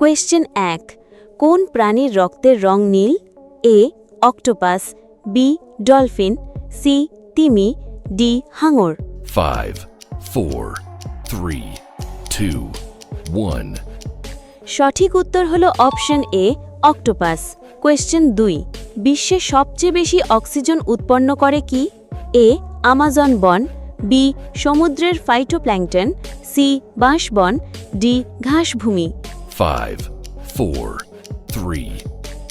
Question ১ কোন প্রাণীর রক্তের রং নীল? A octopus, B dolphin, C তিমি, ডি হাঙর। 5, 4, 3, 2, 1. সঠিক উত্তর হলো অপশন এ অক্টোপাস। কোয়েশ্চেন ২ বিশ্বে সবচেয়ে বেশি অক্সিজেন উৎপন্ন করে কি? এ আমাজন বন, বি সমুদ্রের ফাইটোপ্ল্যাঙ্কটন, সি বাঁশবন, ডি ঘাসভূমি। 5, 4, 3,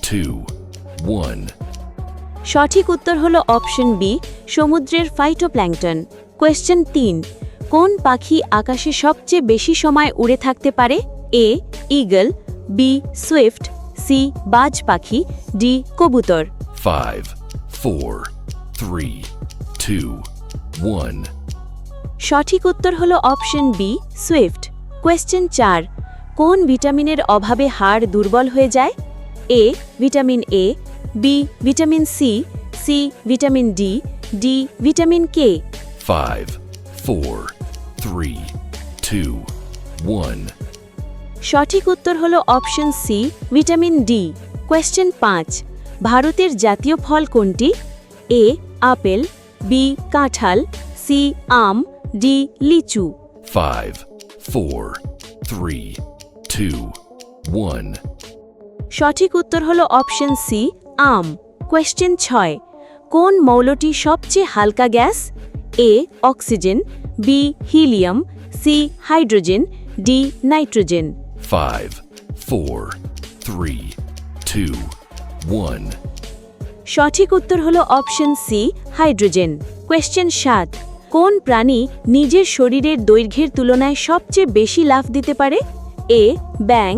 2, 1. সঠিক উত্তর হলো অপশন বি সমুদ্রের ফাইটোপ্ল্যাঙ্কটন। কোয়েশ্চেন ৩ কোন পাখি আকাশে সবচেয়ে বেশি সময় উড়ে থাকতে পারে? A eagle, B Swift, C বাজ পাখি, ডি কবুতর। 5, 4, 3, 2, 1. সঠিক উত্তর হলো অপশন বি সুইফট। কোয়েশ্চেন ৪ কোন ভিটামিনের অভাবে হাড় দুর্বল হয়ে যায়? A vitamin A, b vitamin C, c vitamin D, d vitamin K. 5, 4, 3, 2, 1. সঠিক উত্তর হলো option c vitamin D. Question ৫ ভারতের জাতীয় ফল কোনটি? এ আপেল, বি কাঁঠাল, সি আম, ডি লিচু। 5, 4, 3, 2, 1. সঠিক উত্তর হলো অপশন সি আম। কোয়েশ্চেন ৬ কোন মৌলটি সবচেয়ে হালকা gas? A oxygen, B helium, C hydrogen, D nitrogen. 5, 4, 3, 2, 1. সঠিক উত্তর হলো অপশন সি হাইড্রোজেন। কোয়েশ্চেন ৭ কোন প্রাণী নিজের শরীরের দৈর্ঘ্যের তুলনায় সবচেয়ে বেশি লাফ দিতে পারে? এ ব্যাঙ,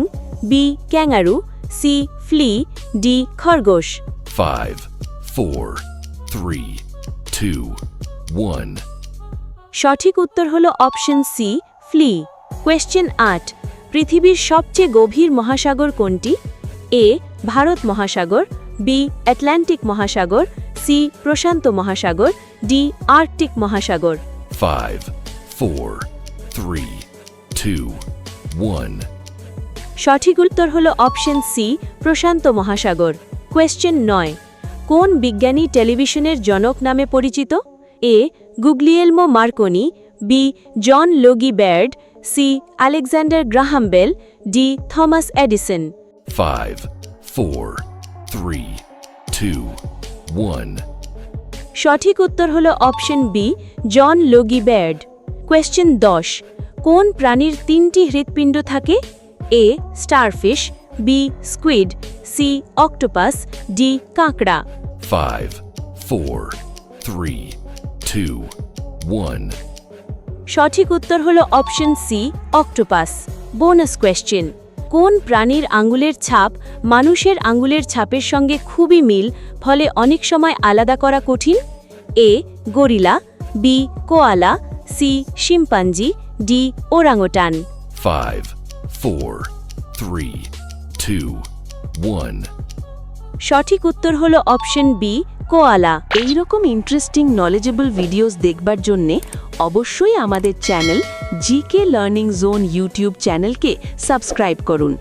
b kangaroo, c flea, d খরগোশ। 5, 4, 3, 2, 1. সঠিক উত্তর হলো অপশন সি ফ্লি। কোয়েশ্চেন ৮ পৃথিবীর সবচেয়ে গভীর মহাসাগর কোনটি? এ ভারত মহাসাগর, বি আটলান্টিক মহাসাগর, সি প্রশান্ত মহাসাগর, ডি আর্কটিক মহাসাগর। 5, 4, 3, 2, 1. সঠিক উত্তর হলো অপশন সি প্রশান্ত মহাসাগর। কোয়েশ্চেন ৯ কোন বিজ্ঞানী টেলিভিশনের জনক নামে পরিচিত? A Guglielmo Marconi, B John Logie Baird, C Alexander Graham Bell, D Thomas Edison. 5, 4, 3, 2, 1. সঠিক উত্তর হলো option B John Logie Baird. Question ১০ কোন প্রাণীর ৩টি হৃৎপিণ্ড থাকে? A starfish, B squid, C octopus, D কাঁকড়া। 5, 4, 3, 2, 1. সঠিক উত্তর হলো option C octopus. Bonus question কোন প্রাণীর আঙ্গুলের ছাপ মানুষের আঙ্গুলের ছাপের সঙ্গে খুবই মিল ফলে অনেক সময় আলাদা করা কঠিন? এ gorilla, B কোয়ালা, C chimpanzee, D ওরাংওটান। 5, 4, 3, 2, 1. সঠিক উত্তর হলো অপশন বি কোয়ালা। এইরকম ইন্টারেস্টিং নলেজেবল ভিডিওস দেখবার জন্যে অবশ্যই আমাদের channel GK learning zone YouTube চ্যানেলকে সাবস্ক্রাইব করুন।